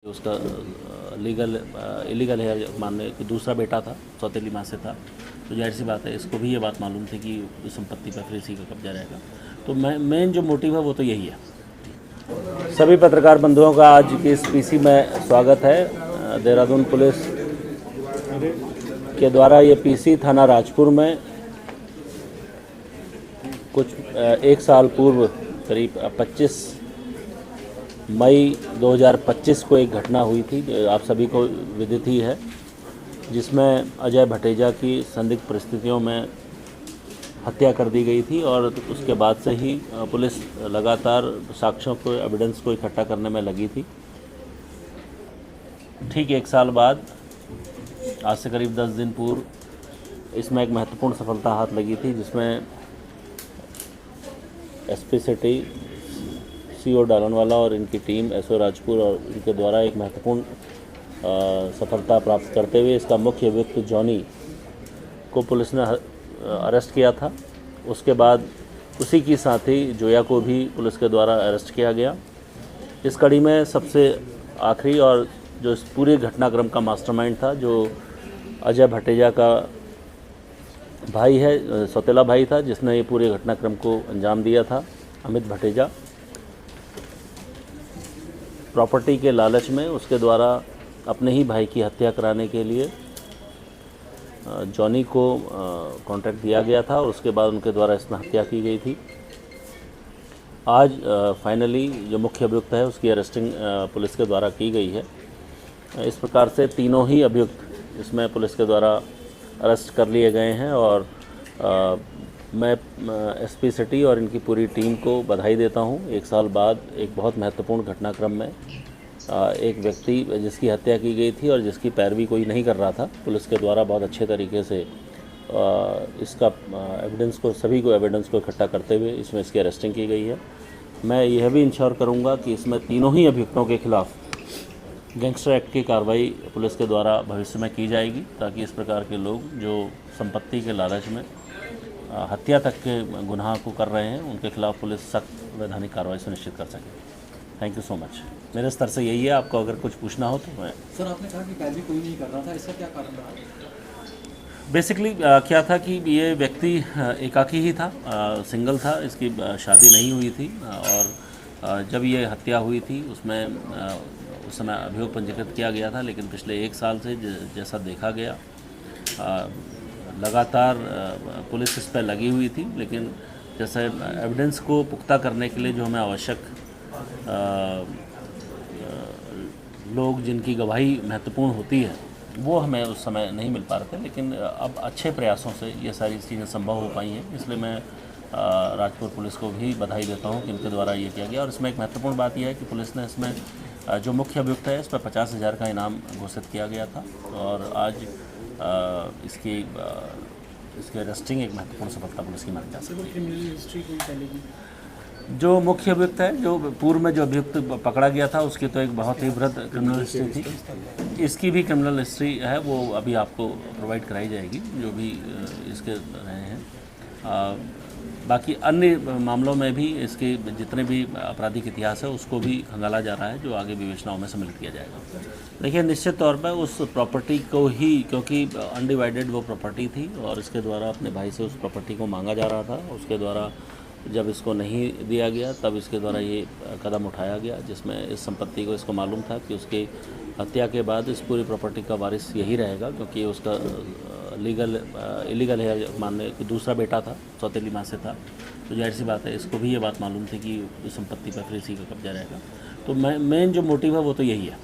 उसका इलीगल है मानने कि दूसरा बेटा था, सौतेली माँ से था, तो जाहिर सी बात है इसको भी ये बात मालूम थी कि इस संपत्ति पर फिर इसी का कब्जा रहेगा। तो मेन जो मोटिव है वो तो यही है। सभी पत्रकार बंधुओं का आज की इस पीसी में स्वागत है। देहरादून पुलिस के द्वारा ये पीसी थाना राजपुर में कुछ एक साल पूर्व करीब 25 मई 2025 को एक घटना हुई थी, आप सभी को विदित ही है, जिसमें अजय भटेजा की संदिग्ध परिस्थितियों में हत्या कर दी गई थी और उसके बाद से ही पुलिस लगातार साक्ष्यों को, एविडेंस को इकट्ठा करने में लगी थी। ठीक एक साल बाद, आज से करीब 10 दिन पूर्व, इसमें एक महत्वपूर्ण सफलता हाथ लगी थी, जिसमें एसपी सिटी, सीओ डालनवाला और इनकी टीम, एसओ राजपुर और इनके द्वारा एक महत्वपूर्ण सफलता प्राप्त करते हुए इसका मुख्य अभियुक्त जॉनी को पुलिस ने अरेस्ट किया था। उसके बाद उसी की साथी जोया को भी पुलिस के द्वारा अरेस्ट किया गया। इस कड़ी में सबसे आखिरी और जो इस पूरे घटनाक्रम का मास्टरमाइंड था, जो अजय भटेजा का भाई है, सौतेला भाई था, जिसने ये पूरे घटनाक्रम को अंजाम दिया था, अमित भटेजा। प्रॉपर्टी के लालच में उसके द्वारा अपने ही भाई की हत्या कराने के लिए जॉनी को कॉन्ट्रैक्ट दिया गया था और उसके बाद उनके द्वारा इसमें हत्या की गई थी। आज फाइनली जो मुख्य अभियुक्त है उसकी अरेस्टिंग पुलिस के द्वारा की गई है। इस प्रकार से तीनों ही अभियुक्त इसमें पुलिस के द्वारा अरेस्ट कर लिए गए हैं और मैं एसपी सिटी और इनकी पूरी टीम को बधाई देता हूं। एक साल बाद एक बहुत महत्वपूर्ण घटनाक्रम में एक व्यक्ति जिसकी हत्या की गई थी और जिसकी पैरवी कोई नहीं कर रहा था, पुलिस के द्वारा बहुत अच्छे तरीके से इसका एविडेंस को इकट्ठा करते हुए इसमें इसकी अरेस्टिंग की गई है। मैं यह भी इंश्योर करूंगा कि इसमें तीनों ही अभियुक्तों के खिलाफ गैंगस्टर एक्ट की कार्रवाई पुलिस के द्वारा भविष्य में की जाएगी, ताकि इस प्रकार के लोग जो संपत्ति के लालच में हत्या तक के गुनाह को कर रहे हैं, उनके खिलाफ पुलिस सख्त वैधानिक कार्रवाई सुनिश्चित कर सके। Thank you so much. मेरे स्तर से यही है, आपको अगर कुछ पूछना हो तो मैं। सर, आपने कहा कि पैरवी कोई नहीं कर रहा था, इसका क्या कारण रहा? बेसिकली क्या था कि ये व्यक्ति एकाकी ही था, सिंगल था, इसकी शादी नहीं हुई थी और जब ये हत्या हुई थी उसमें उस समय अभियोग पंजीकृत किया गया था, लेकिन पिछले एक साल से जैसा देखा गया लगातार पुलिस इस पर लगी हुई थी, लेकिन जैसे एविडेंस को पुख्ता करने के लिए जो हमें आवश्यक लोग जिनकी गवाही महत्वपूर्ण होती है वो हमें उस समय नहीं मिल पा रहे थे, लेकिन अब अच्छे प्रयासों से ये सारी चीज़ें संभव हो पाई हैं। इसलिए मैं राजपुर पुलिस को भी बधाई देता हूं कि इनके द्वारा ये किया गया। और इसमें एक महत्वपूर्ण बात यह है कि पुलिस ने इसमें जो मुख्य अभियुक्त है इस पर 50,000 का इनाम घोषित किया गया था और आज इसके अरेस्टिंग एक महत्वपूर्ण सफलता पुलिस की मानी जा सकती है। जो मुख्य अभियुक्त है, जो पूर्व में जो अभियुक्त पकड़ा गया था, उसकी तो एक बहुत ही बृहद क्रिमिनल हिस्ट्री थी। इसकी भी क्रिमिनल हिस्ट्री है, वो अभी आपको प्रोवाइड कराई जाएगी, जो भी इसके रहे हैं। बाकी अन्य मामलों में भी इसके जितने भी आपराधिक इतिहास है उसको भी खंगाला जा रहा है, जो आगे विवेचनाओं में सम्मिलित किया जाएगा। देखिए, निश्चित तौर पर उस प्रॉपर्टी को ही, क्योंकि अनडिवाइडेड वो प्रॉपर्टी थी और इसके द्वारा अपने भाई से उस प्रॉपर्टी को मांगा जा रहा था, उसके द्वारा जब इसको नहीं दिया गया तब इसके द्वारा ये कदम उठाया गया, जिसमें इस संपत्ति को इसको मालूम था कि उसकी हत्या के बाद इस पूरी प्रॉपर्टी का वारिस यही रहेगा, क्योंकि उसका इलीगल है मानने कि दूसरा बेटा था, सौतेली माँ से था, तो जाहिर सी बात है इसको भी ये बात मालूम थी कि इस संपत्ति पर फिर इसी का कब्जा रहेगा। तो मेन जो मोटिव है वो तो यही है।